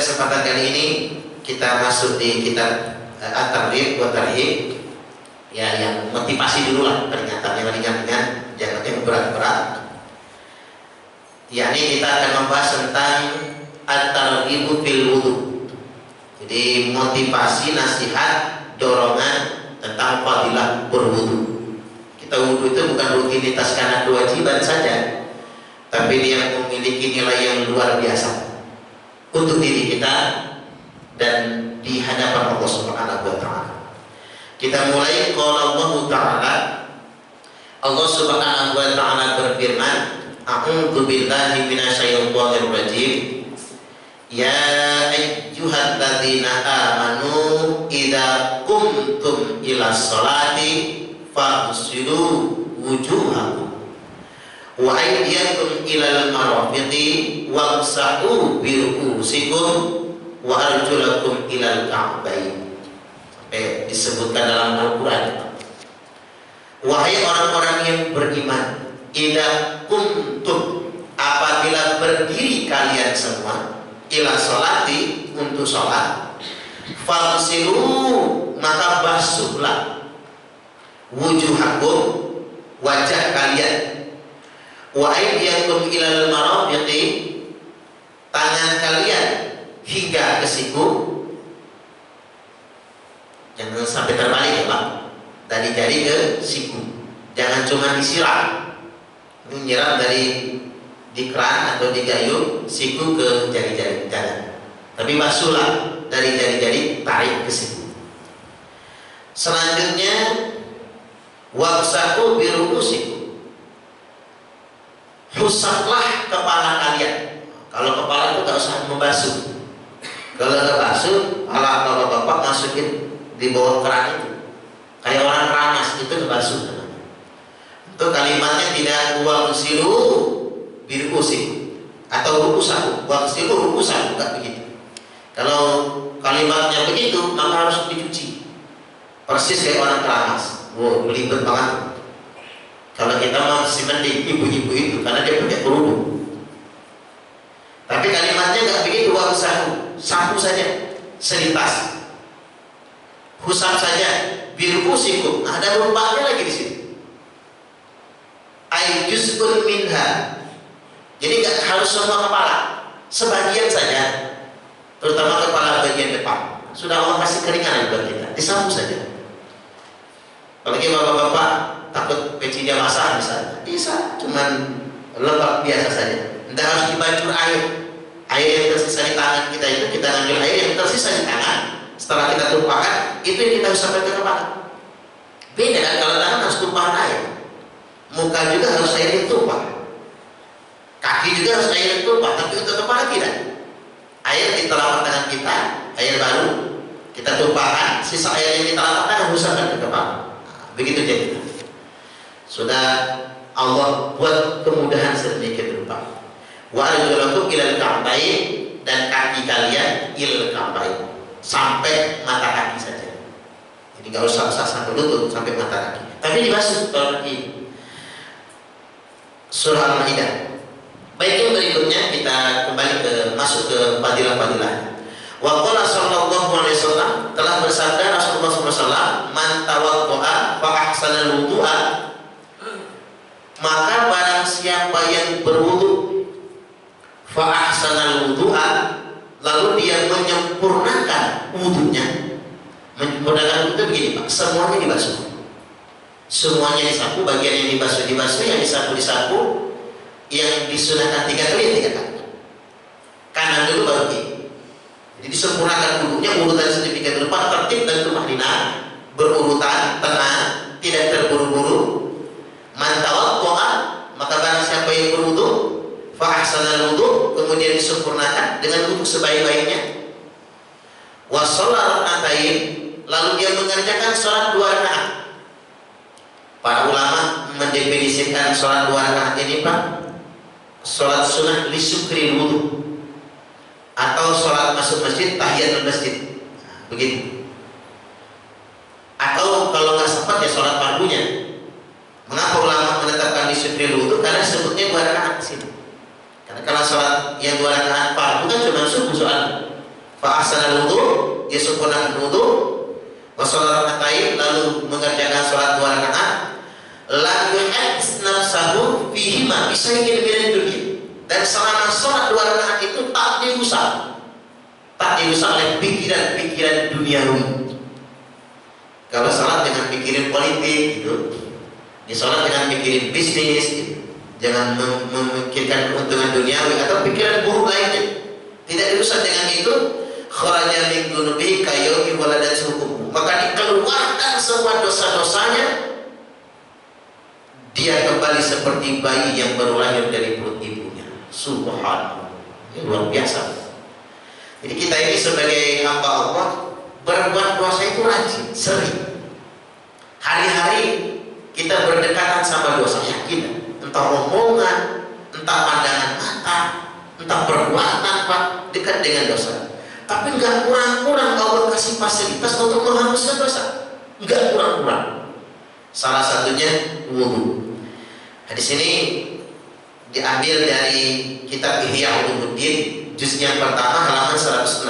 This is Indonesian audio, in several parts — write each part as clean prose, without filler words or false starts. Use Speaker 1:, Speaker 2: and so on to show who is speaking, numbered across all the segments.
Speaker 1: kesempatan kali ini kita masuk di kitab At-Targhib wa Tarhib, ya, yang motivasi dulu lah, peringatan yang ringan-ringan, jangan yang berat-berat. Yakni kita akan membahas tentang At-Targhib fil wudu. Jadi motivasi, nasihat, dorongan tentang fadilah berwudu. Kita wudu itu bukan rutinitas karena kewajiban saja, tapi dia memiliki nilai yang luar biasa untuk diri kita dan di hadapan Allah Subhanahu wa taala. Kita mulai qala Allah Ta'ala. Allah Subhanahu wa taala berfirman, a'udzu billahi minasyaitonir rajim. Ya ayyuhalladzina amanu idza qumtum ila sholati faghsilu wujuhakum wa aydiyakum ilal marafiqi wamsahu bi ru'usikum wa arjulakum ilal ka'bayn. Sampai disebutkan dalam Al-Qur'an, wahai orang-orang yang beriman, idza kuntum, apabila berdiri kalian semua, ila sholati, untuk sholat, faghsilu, maka basuhlah, wujuhakum, wajah kalian, wa aydiyakum ilal marafiqi, tangan kalian hingga ke siku. Jangan sampai terbalik ya Pak, dari jari ke siku. Jangan cuma disiram, menyiram dari di keran atau di gayung siku ke jari-jari, jangan. Tapi basuhlah dari jari-jari, tarik ke siku. Selanjutnya wamsahu bi ru'usikum, usaplah kepala kalian. Kalau kepala itu gak usah membasuh. Kalau gak basuh, kalau bapak masukin di bawah keran itu, kayak orang keramas, itu dibasuh. Itu kalimatnya tidak wamsilu bi ru'usikum atau ru'usakum, wamsilu ru'usakum, gak begitu. Kalau kalimatnya begitu, maka harus dicuci. Persis kayak orang keramas. Wow, belibet banget. Kalau kita masih mending ibu-ibu itu, karena dia pakai kerudung. Tapi kalimatnya nggak begitu, wamsahu, sapu saja, selitas, husap saja, birukusikum. Ada rumpahnya lagi di sini. Ayyuzun minha. Jadi nggak harus semua kepala, sebagian saja, terutama kepala bagian depan. Sudah Allah kasih keringanan buat kita, disapu saja. Apalagi bapak-bapak takut pecinya basah misalnya, bisa, cuman lembab biasa saja. Tidak harus dibacur air. Air yang tersisa di tangan kita itu, kita ambil air yang tersisa di tangan, setelah kita tumpahkan, itu yang kita bisa pakai ke kepala. Beda kan kalau tangan harus tumpahan air, muka juga harus air yang tumpah, kaki juga harus air yang tumpah, tapi untuk kepala tidak. Air di telapak tangan kita, air baru kita tumpahkan, sisa air yang di telapak tangan usapkan ke kepala. Begitu jadi. Sudah Allah buat kemudahan sedemikian rupa. Wa arjulakum ilal ka'bayn, dan kaki kalian ilal ka'bayn, sampai mata kaki saja. Jadi nggak usah sampai lutut, sampai mata kaki. Tapi dibasuh kalau kaki. Surah Al-Maidah. Baik, yang berikutnya kita kembali masuk ke fadilah-fadilah. Wa qala sallallahu alaihi wasallam, telah bersabda Rasulullah SAW, man tawaddo'a fa ahsanal wudu'a, maka barang siapa yang berwudu, fa ahsanal wudu'a, lalu dia menyempurnakan wudunya. Menyempurnakan wudu begini Pak, semuanya dibasuh, semuanya disapu, bagian yang dibasuh, yang disapu, yang disunahkan 3 kali, 3 kali. Kanan dulu baru kiri. Jadi disempurnakan wudunya, urutan sedemikian rupa, tertib dan tumaninah, berurutan, tenang, tidak terburu-buru. Man tawaddo'a, maka barang siapa yang berwudu, fa ahsanal wudu, kemudian disempurnakan dengan wudu sebaik-baiknya. Wa shalla rak'atain, lalu dia mengerjakan salat 2 rakaat. Para ulama mendefinisikan salat 2 rakaat ini Pak, salat sunnah li syukril wudu, atau sholat masuk masjid, tahiyatul masjid, begitu. Atau kalau nggak sempat ya sholat fardunya. Mengapa ulama menetapkan di syukril wudu? Karena sebutnya 2 rakaat di sini. Karena kalau sholat yang 2 rakaat fardu kan cuma subuh soal. Fa ahsanal wudu, dia sempurnakan wudu, wa shalla raka'atain, lalu mengerjakan salat 2 rakaat, la yuhaddits nafsahu fihima bisayyin min dunya. Dan selama salat 2 rakaat itu tak dirusak oleh pikiran-pikiran duniawi. Kalau salat dengan pikirin politik gitu, di salat dengan pikirin bisnis gitu. Jangan memikirkan keuntungan duniawi atau pikiran buruk lainnya. Tidak dirusak dengan itu, kharaja min dunubihi kayaumi waladatu ummu. Maka dikeluarkan semua dosa-dosanya, dia kembali seperti bayi yang baru lahir dari perut ibunya. Subhanallah. Ini luar biasa. Jadi kita ini sebagai hamba Allah berbuat dosa itu rajin, sering. Hari-hari kita berdekatan sama dosa, yakin. Entah omongan, entah pandangan mata, entah perbuatan, Pak, dekat dengan dosa. Tapi nggak kurang-kurang Allah kasih fasilitas untuk menghapuskan dosa. Nggak kurang-kurang. Salah satunya wudu. Hadis ini diambil dari kitab Ihya Ulumuddin, juz yang pertama halaman 116.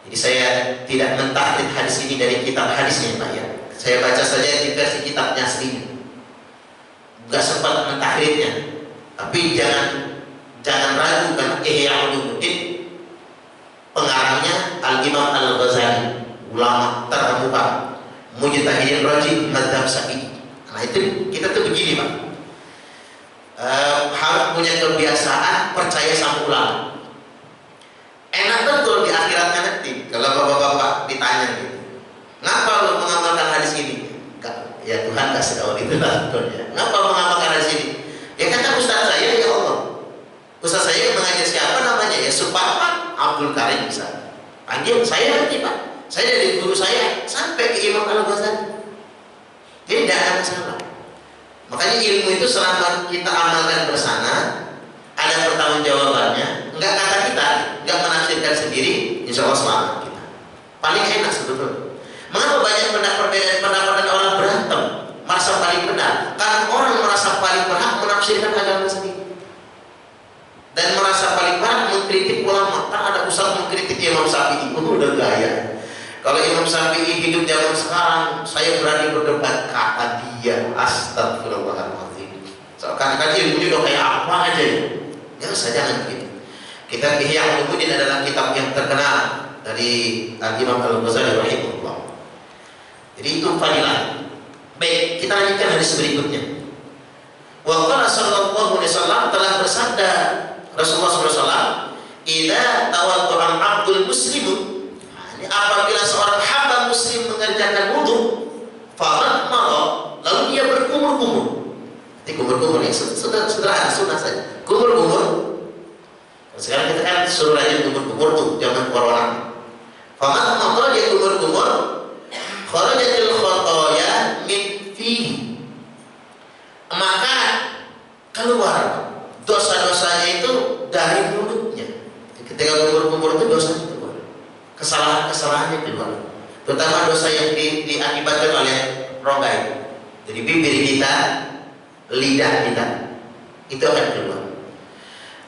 Speaker 1: Jadi saya tidak mentahrif hadis ini dari kitab hadisnya, Pak ya. Saya baca saja di versi kitabnya aslinya. Enggak sempat mentahrifnya. Tapi jangan ragu, karena Ihya Ulumuddin pengarangnya Al-Imam Al-Ghazali, ulama terkemuka, mujtahidin rajih mazhab Syafi'i. Nah itu kita tuh begini, Pak. Harus punya kebiasaan percaya sama ulama. Enak betul di akhiratnya nanti kalau bapak-bapak ditanya gitu, ngapa lo mengamalkan hadis ini? Ya Tuhan kasih tahu itu lah betulnya. Ngapa mengamalkan hadis ini? Ya kata ustaz saya, ya Allah, ustaz saya mengajar siapa namanya? Ya Suparman Abdul Karim bisa panggil saya nanti, Pak. Saya dari guru saya sampai ke Imam Al-Ghazali. Jadi tidak ada masalah. Makanya ilmu itu selama kita amalkan bersama, ada pertanggungjawabannya. Enggak kata kita, enggak menafsirkan sendiri, insya Allah selamat kita. Paling enak sebetulnya. Mengapa banyak perbedaan pendapat dan orang berantem, merasa paling benar? Karena orang merasa paling berhak menafsirkan agama sendiri dan merasa paling berhak mengkritik ulama. Kan ada ustaz mengkritik Imam Syafi'i, udah gaya. Kalau Imam Syafi'i hidup zaman sekarang, saya berani berdebat, kata dia. Astagfirullahaladzim. Seakan-akan ilmunya udah kayak apa aja ya. Ya jangan begitu. Kitab Ihya Ulumuddin adalah kitab yang terkenal dari Imam Al-Ghazali rahimahullah. Jadi itu fadilah. Baik, kita lanjutkan hadis berikutnya. Wa qala sallallahu alaihi wasallam, telah bersabda Rasulullah sallallahu alaihi wasallam, "Idza tawadda'a al-'abdul muslimu", apabila seorang hamba muslim mengerjakan wudu, faradmara, lalu dia berkumur-kumur. Ini kumur-kumur yang sederhana, sunnah saja. Kumur-kumur. Sekarang kita kan suruh rajin kumur-kumur tuh, jangan corona. Faradmara, dia kumur-kumur, kharajatil khotoya min fihi, maka keluar dosa-dosanya itu dari mulutnya. Ketika kumur-kumur itu dosanya keluar, kesalahan-kesalahannya keluar, terutama dosa yang diakibatkan oleh rongga itu. Jadi bibir kita, lidah kita, itu akan keluar.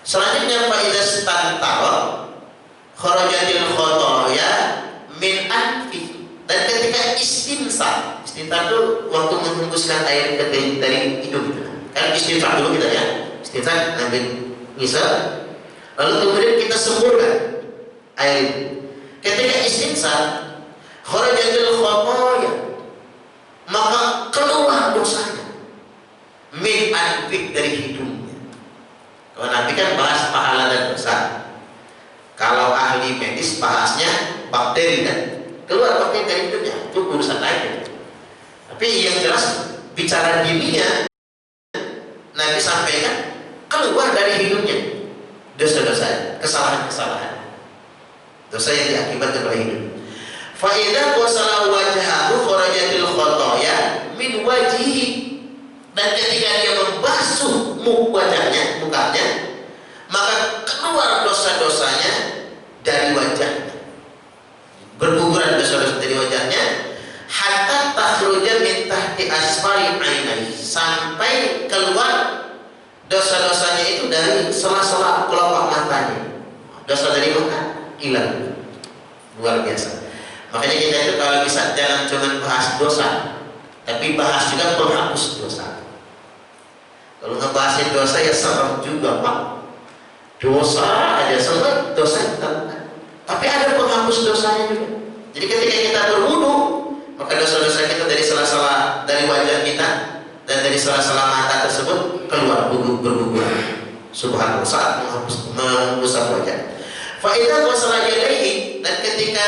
Speaker 1: Selanjutnya fa'idah stantara kharajatil khotoya min anfi, dan ketika istinsar itu waktu menghembuskan air dari hidung kita. Kan istinsar dulu kita ya, istinsar ambil ngisap, lalu kemudian kita semburkan air itu. Ketika istinsar kharajatil khotoya, maka keluar dosanya min anfik, dari hidungnya. Kalau nanti kan bahas pahala dan dosa. Kalau ahli medis bahasnya bakteri kan, keluar bakteri dari hidungnya, itu urusan lain. Tapi yang jelas bicara dirinya, Nabi sampaikan keluar dari hidungnya dosa-dosa, kesalahan-kesalahan, dosa yang diakibatkan oleh hidup. Fa idza ghasala wajhahu kharajatil khotoya min wajhihi, dan ketika dia membasuh wajahnya, mukanya, maka keluar dosa-dosanya dari wajahnya, berguguran dosa-dosa dari wajahnya, hatta takhruja min tahti asfari ainaihi, sampai keluar dosa-dosanya itu dari sela-sela kelopak matanya. Dosa dari mana? hilang, luar biasa. Makanya kita itu kalau bisa jangan cuma bahas dosa, tapi bahas juga penghapus dosa. Kalau ngebahasin dosa ya serem juga Pak. Dosa aja serem, dosa kita. Tapi ada penghapus dosanya juga. Jadi ketika kita berwudu, maka dosa-dosa kita dari sela-sela dari wajah kita dan dari sela-sela mata tersebut keluar berguguran. Subhanallah, saat mengusap wajah. Faidah wasala yadaihi, dan ketika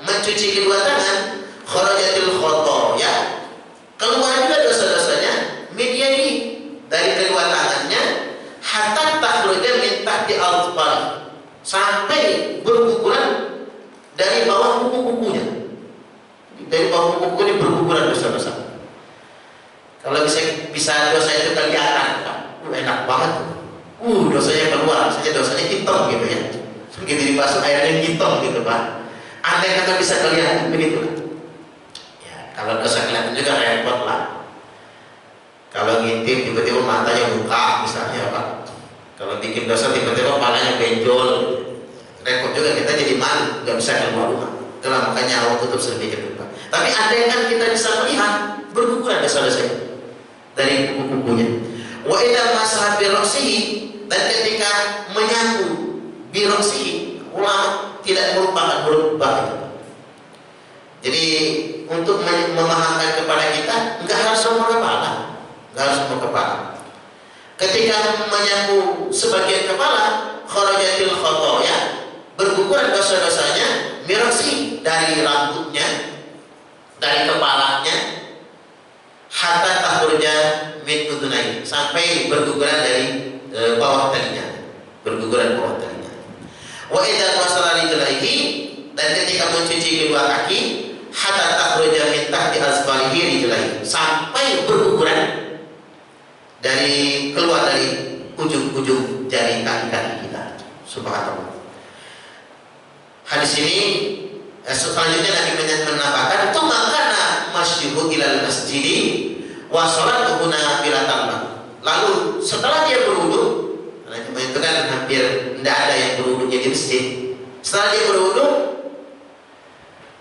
Speaker 1: mencuci kedua tangan, kharajatil khotoya, keluar juga dosa-dosanya, min yadi, dari kedua tangannya, hatta takhruja min tahti al-far, sampai berguguran dari bawah kuku-kukunya. Dari bawah kuku-kukunya berguguran dosa-dosa. Kalau bisa dosa itu kelihatan, enak banget. Dosanya keluar, saja dosanya hitam gitu ya. Begitu dibasuh airnya hitam gitu Pak. Andai kata bisa kelihatan begitu. Ya, kalau dosa kelihatan juga repot lah. Kalau ngintip tiba-tiba matanya buka misalnya Pak. Kalau bikin dosa tiba-tiba kepalanya benjol, repot juga, kita jadi malu, nggak bisa keluar rumah. Itulah makanya Allah tutup sedikit Pak. Tapi andai kan kita bisa melihat berguguran dosa-dosa dari kuku-kukunya. Wa idza masaha bi ra'sihi, dan ketika menyapu biroksi, ulama tidak merupakan berubah itu. Jadi untuk memahamkan kepada kita nggak harus semua kepala, nggak harus semua kepala. Ketika menyapu sebagian kepala, kharajatil khotoya, berguguran dosa-dosanya, biroksi, dari rambutnya, dari kepalanya, hatta takhruja min udunai, sampai berguguran dari bawah telinga, berguguran bawah telinga. Wa idza wasala rijlaihi, dan ketika mencuci kedua kaki, hatta takhruja min tahti azfarihi rijlaihi, sampai berguguran dari keluar dari ujung-ujung jari kaki-kaki kita. Subhanallah. Hadis ini selanjutnya Nabi menambahkan, itu makana masyuhu ilal masjidi wa salatu guna filatan. Lalu setelah dia berwudu, karena itu kan hampir tidak ada yang berwudunya di masjid. Setelah dia berwudu,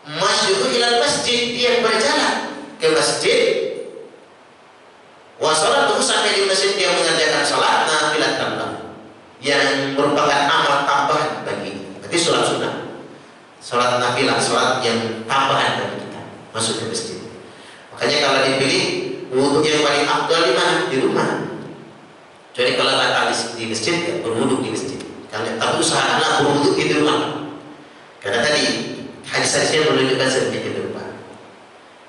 Speaker 1: masyuhu ilal masjid, dia berjalan ke masjid, wa salatu, sampai di masjid dia mengerjakan salat nafilatan yang merupakan amal tambahan bagi, berarti salat sunnah, salat nafilah, salat yang tambahan bagi kita masuk ke masjid. Makanya kalau dipilih wudu yang paling afdal di mana? Di rumah. Jadi kalau batal di masjid, ya berwudu di masjid. Tapi usahakanlah berwudu di rumah. Karena tadi hadis-hadisnya menunjukkan sedikit di rumah.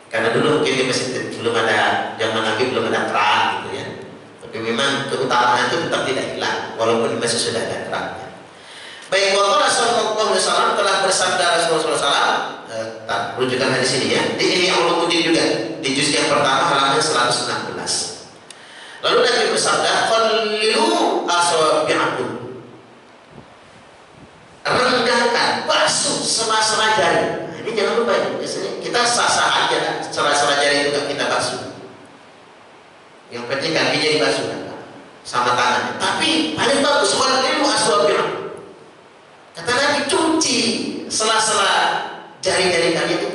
Speaker 1: Karena dulu mungkin di masjid belum ada, zaman Nabi belum ada keran gitu ya. Tapi memang keutamaan itu tetap tidak hilang, walaupun di masjid sudah ada kerannya. Baik, Rasulullah SAW telah bersabda Rasulullah SAW, rujukan hadis ini ya, di Ihya Ulumuddin juga, di juz yang pertama halaman 116. Lalu Nabi bersabda, "Qallilu asabi'akum." Rendahkan, basuh sela-sela jari. Nah, ini jangan lupa ya, biasanya kita sah-sah aja, sela-sela jari juga kita basuh. Yang penting kakinya dibasuh sama tangannya. Tapi paling bagus qallilu asabi'akum. Kata Nabi, cuci sela-sela jari-jari kalian itu,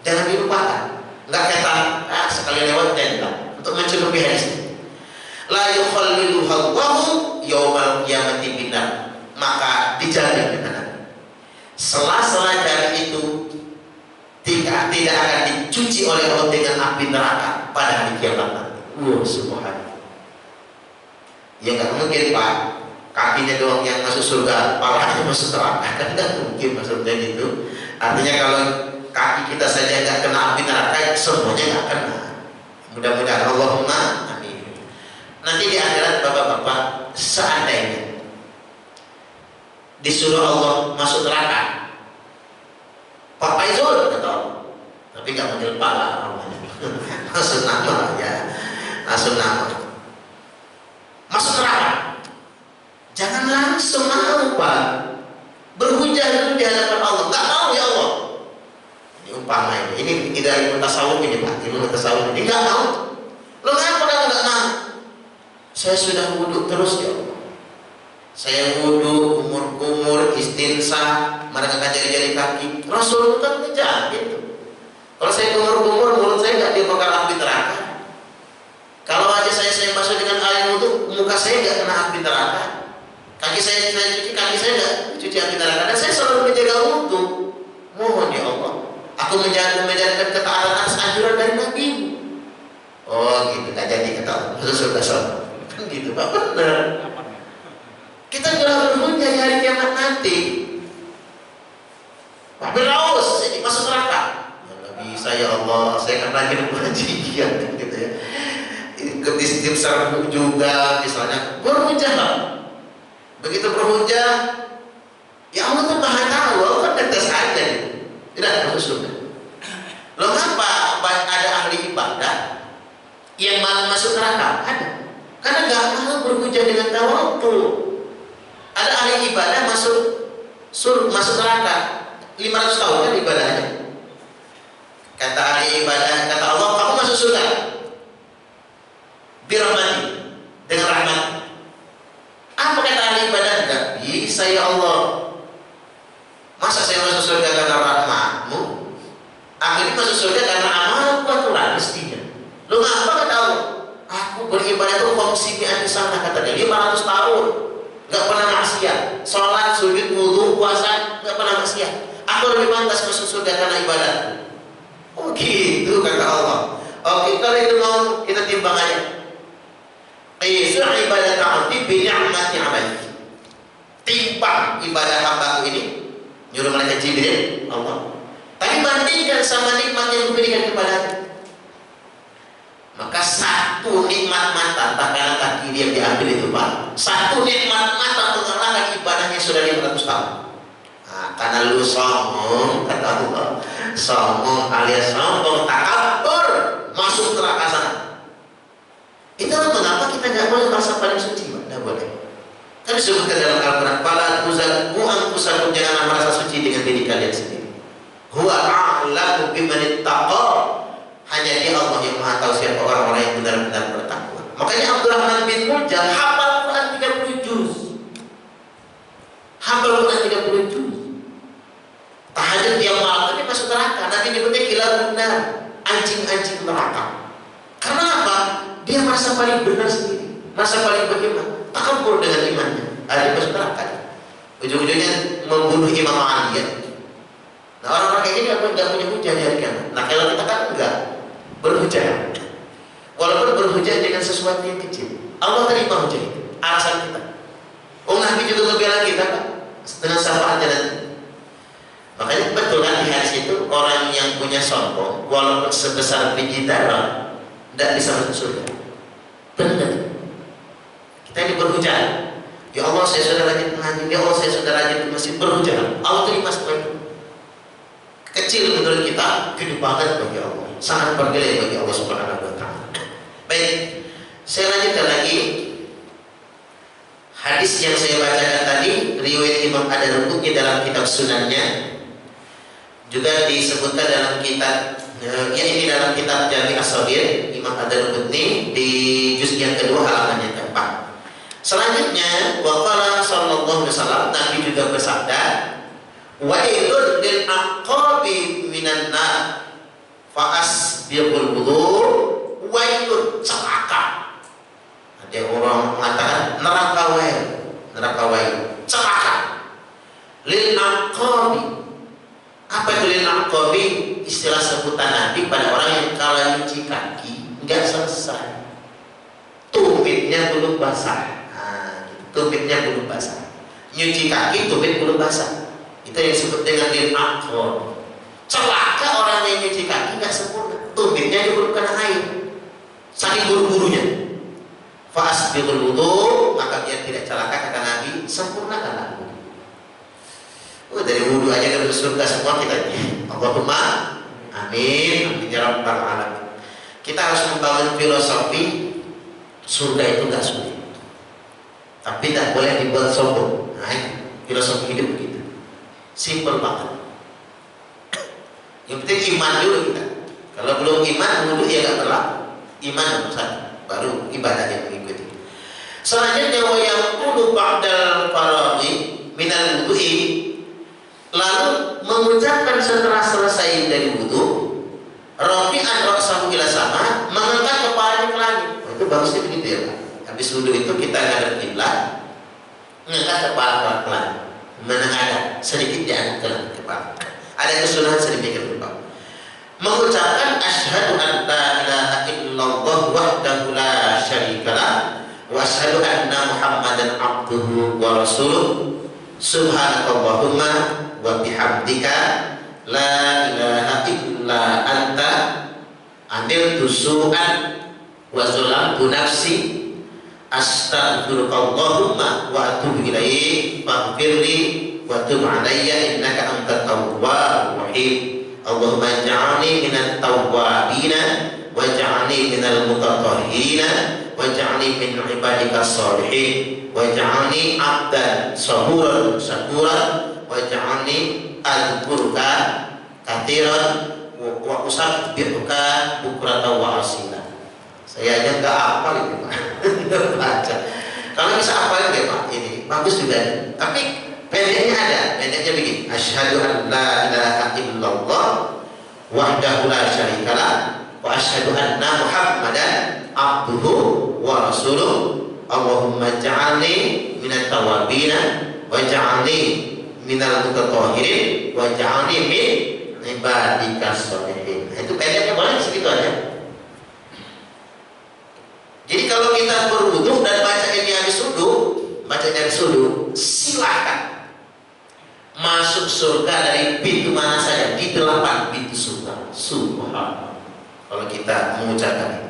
Speaker 1: jangan dilupakan. Enggak kata sekali lewat dan untuk mencukupi hadis ini. La yukhallilu Allahu yaumal qiyamati binar, maka dijamin kata Nabi, sela-sela jari itu tidak akan dicuci oleh Allah dengan api neraka pada hari kiamat nanti. Subhanallah. Ya nggak mungkin Pak, kakinya doang yang masuk surga, palanya masuk neraka, kan nggak mungkin maksudnya gitu. Artinya kalau kaki kita saja nggak kena api neraka, semuanya nggak kena. Mudah-mudahan, Allahumma amin. Nanti di akhirat bapak-bapak, seandainya disuruh Allah masuk neraka, Pak Faizul kata Allah, tapi nggak manggil pala, langsung nama ya, langsung nama masuk neraka. Jangan langsung mau Pak, berhujah dulu di hadapan Allah. Nggak mau ya Allah. Ini umpama ini tidak ilmu tasawuf ini Pak, ilmu tasawuf ini nggak mau. Lo ngapa kamu nggak mau? Saya sudah wudhu terus ya Allah. Saya wudhu, kumur-kumur, istinsah, mereka jari-jari kaki. Rasul kan menjaga itu. Kalau saya kumur-kumur, mulut saya nggak dibakar api neraka. Kalau aja saya masuk dengan air wudhu, muka saya nggak kena api neraka. Kaki saya cuci, kaki saya nggak cuci api neraka. Dan saya selalu menjaga wudhu. Mohon ya Allah, aku menjalankan ketaatan atas anjuran dari Nabi. Oh gitu, nggak jadi ketahuan. Sudah kan gitu, Pak, benar. Kita jangan berhujah di hari kiamat nanti. Pak Firdaus, ini masuk neraka. Ya nggak bisa ya Allah, saya kan rajin berjijian gitu ya. Ikut istip serbu juga misalnya. Berhujah lah. Begitu berhujah, ya Allah tuh maha tahu, Allah kan tetes aja gitu. Tidak masuk surga. Loh ngapa ada ahli ibadah yang malah masuk neraka? Ada. Karena nggak mau berhujah dengan tawadhu. Ada ahli ibadah masuk neraka 500 tahun kan ibadahnya. Kata ahli ibadah, kata Allah, kamu masuk surga birahmati, dengan rahmat. Apa kata ahli ibadah? Enggak bisa ya Allah, masa saya masuk surga karena rahmatmu? Aku ini masuk surga karena amalku aturan mestinya. Lu ngapa kata Allah? Aku beribadah itu fungsi di sana, kata dia, 500 tahun nggak pernah maksiat, sholat, sujud, wudu, puasa, nggak pernah maksiat. Aku lebih pantas masuk surga karena ibadah. Oh gitu kata Allah. Oke, kalau itu mau kita timbang aja. Qisu ibadat abdi bi ni'mati amali. Timbang ibadah hamba ini, nyuruh malaikat Jibril, Allah. Tapi bandingkan sama nikmat yang diberikan kepadanya. Maka satu nikmat mata tak kalah kaki dia diambil itu Pak. Satu nikmat mata mengalahkan ibadahnya sudah 500 tahun. Nah, karena lu sombong kata Allah, sombong alias sombong takabur, masuk neraka sana. Itulah mengapa kita nggak boleh merasa paling suci, Pak. Nggak boleh. Kan disebutkan dalam Al-Quran, "Fala tuzakku anfusakum", janganlah merasa suci dengan diri kalian sendiri. Huwa a'lamu biman ittaqa. Hanya dia Allah yang maha tahu siapa orang-orang yang benar-benar bertakwa. Makanya Abdurrahman bin Muljam hafal Quran 30 juz. Hafal Quran 30 juz. Tahajud tiap malam tapi masuk neraka. Nanti nyebutnya kilabunnar, anjing-anjing neraka. Karena apa? Dia merasa paling benar sendiri, merasa paling beriman, takabur dengan imannya. Ada masuk neraka. Ujung-ujungnya membunuh Imam Ali ya. Nah orang-orang kayak gini nggak punya hujah di hari kiamat. Nah kalau kita kan enggak berhujah, walaupun berhujah dengan sesuatu yang kecil, Allah terima hujah itu. Alasan kita. Oh Nabi juga membela kita Pak, dengan syafaatnya nanti. Makanya betul kan di hadis itu, orang yang punya sombong walaupun sebesar biji darah tidak bisa masuk surga. Benar. Kita ini berhujah. Ya Allah saya sudah rajin mengaji, ya Allah saya sudah rajin ke masjid, berhujah. Allah terima semua itu. Kecil menurut kita, gede banget bagi Allah, sangat bergilai bagi Allah Subhanahu wa Ta'ala. Baik, saya lanjutkan lagi hadis yang saya bacakan tadi, riwayat Imam Ad-Darqutni dalam kitab Sunannya, juga disebutkan dalam kitab, ya ini dalam kitab Jami' As-Shaghir Imam Ad-Darqutni di juz yang kedua halaman yang keempat. Selanjutnya, waqala sallallahu alaihi wasallam, Nabi juga bersabda, wailun lil aqabi minan nar fa asbiqul wudu, wailun, celaka. Ada orang mengatakan neraka wail, celaka. Lil aqabi, apa itu lil aqabi? Istilah sebutan Nabi pada orang yang kalau nyuci kaki nggak selesai, tumitnya belum basah. Nah, tumitnya belum basah, nyuci kaki tumit belum basah. Itu yang disebut dengan lil aqab. Celaka orang yang nyuci kaki nggak sempurna, tumitnya belum kena air, saking buru-burunya. Fa asbiqul wudu, maka dia tidak celaka kata Nabi, sempurnakanlah wudu. Dari wudu aja ke surga semua kita. Allahumma amin, amin ya rabbal alamin. Kita harus membangun filosofi surga itu nggak sulit, tapi tidak boleh dibuat sombong. Nah, filosofi hidup begitu. Simpel banget. Yang penting iman dulu kita. Kalau belum iman, wudu ya nggak berlaku. Iman nomor satu, baru ibadah yang mengikuti. Selanjutnya wa yaqulu ba'dal faraghi minal wudu'i, lalu mengucapkan setelah selesai dari wudu, rafi'an ra'sahu ila sama, mengangkat kepalanya ke langit. Itu bagusnya begitu ya Pak. Habis wudu itu kita ngadep kiblat, mengangkat kepala ke langit, menengadah sedikit diangkat ke langit kepala. Ada kesunahan sedikit ke depan. Mengucapkan asyhadu an la ilaha illallah wahdahu la syarikalah wa asyhadu anna muhammadan abduhu wa rasuluh subhanakallahumma wa bihamdika la ilaha illa anta amiltu su'an wa zalamtu nafsi astaghfirukallahumma wa atubu ilaik faghfirli wa tub alayya innaka antat tawwabur rahim. Allahumma ja'alni minat tawwabina waj'alni minal mutatahhirina waj'alni min ibadika sholihin waj'alni abdan saburan syakuran waj'alni adzuruka katsiran wa usabbihuka bukratan wa asila. Saya aja enggak hafal itu Pak. Baca. Kalau bisa hafal ya Pak, ini bagus juga. Tapi pendeknya ada, pendeknya begini. Asyhadu an la ilaha illallah wahdahu la syarikalah wa asyhadu anna muhammadan abduhu wa rasuluh. Allahumma ja'alni minat tawabina wa ja'alni minal mutatahhirin wa ja'alni min ibadika sholihin. Itu pendeknya boleh segitu aja. Jadi kalau kita berwudu dan baca ini habis wudu, silahkan masuk surga dari pintu mana saja, di 8 pintu surga. Subhanallah. Kalau kita mengucapkan ini.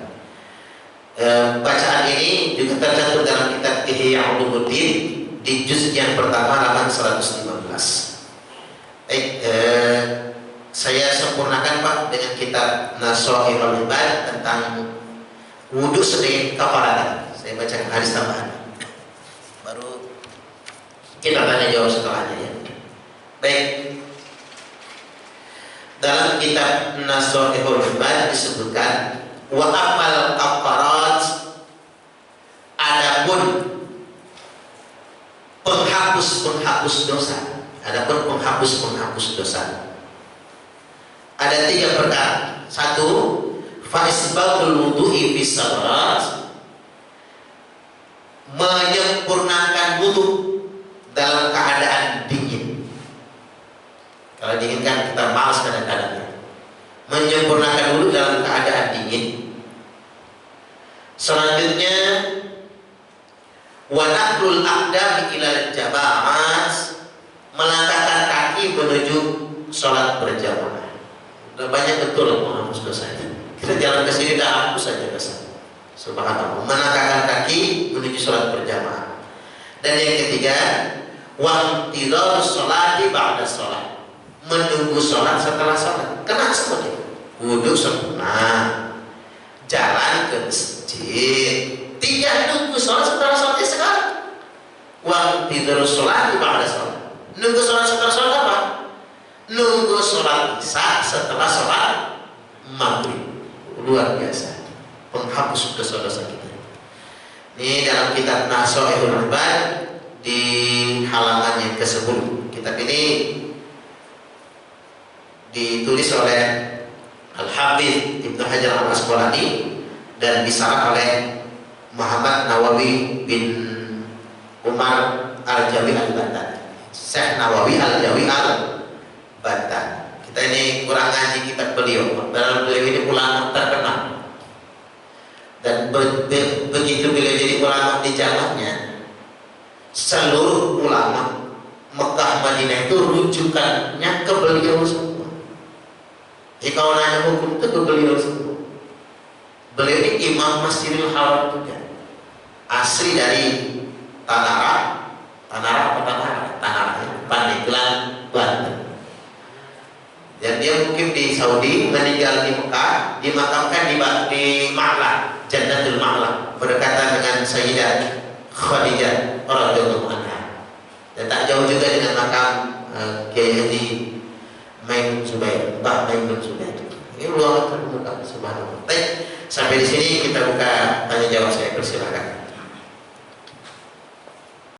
Speaker 1: Bacaan ini juga tercantum dalam kitab Ihya Ulumuddin di juz yang pertama halaman 115. Saya sempurnakan Pak dengan kitab Nasaihul Ibad tentang wudhu sebagai kafarah. Saya bacakan hadis tambahan. Baru kita tanya jawab setelahnya ya. Baik. Dalam kitab Nasaihul Ibad disebutkan wa amal kafarat, adapun penghapus dosa. Adapun penghapus dosa. Ada 3 perkara. 1, Faisbatul wudu'i bis salat, menyempurnakan wudu dalam keadaan dingin. Kalau dingin kan kita malas kadang-kadang. Menyempurnakan wudu dalam keadaan dingin. Selanjutnya wa naqlul aqdam ila jamaah, melangkahkan kaki menuju sholat berjamaah. Udah banyak betul menghapus dosa itu. Kita jalan ke sini dah hapus saja dosa. Subhanallah. Melangkahkan kaki menuju sholat berjamaah. Dan yang ketiga, wa intidhar sholati ba'da sholat, menunggu sholat setelah sholat. Kena seperti itu. Wudu sempurna, jalan ke masjid, tidak nunggu sholat setelah sholat sekarang. Wa intidhar sholati ba'da sholat. Nunggu sholat setelah sholat apa? Nunggu sholat isya setelah sholat maghrib. Luar biasa penghapus dosa-dosa kita. Ini dalam kitab Nasaihul Ibad di halaman yang ke-10. Kitab ini ditulis oleh Al-Hafidz Ibnu Hajar Al-Asqalani dan disarah oleh Muhammad Nawawi bin Umar Al-Jawi Al-Bantan. Syekh Nawawi Al-Jawi Al-Bantan. Kita ini kurang ngaji kitab beliau. Dalam beliau ini ulama terkenal. Dan begitu beliau jadi ulama di zamannya, seluruh ulama Mekah Madinah itu rujukannya ke beliau semua. Jika kalau nanya hukum itu ke beliau semua. Beliau ini imam Masjidil Haram juga. Asli dari Tanara, Pandeglang, Banten. Dan dia mungkin di Saudi, meninggal di Mekah, dimakamkan di Ma'la, Jannatul Ma'la, berdekatan dengan Sayyidah Khadijah radhiyallahu anha. Dan tak jauh juga dengan makam Kiai Haji Maimun Zubair, Mbah Maimun Zubair. Ini ulama terbuka, subhanallah. Baik, sampai di sini kita buka tanya jawab, saya persilakan.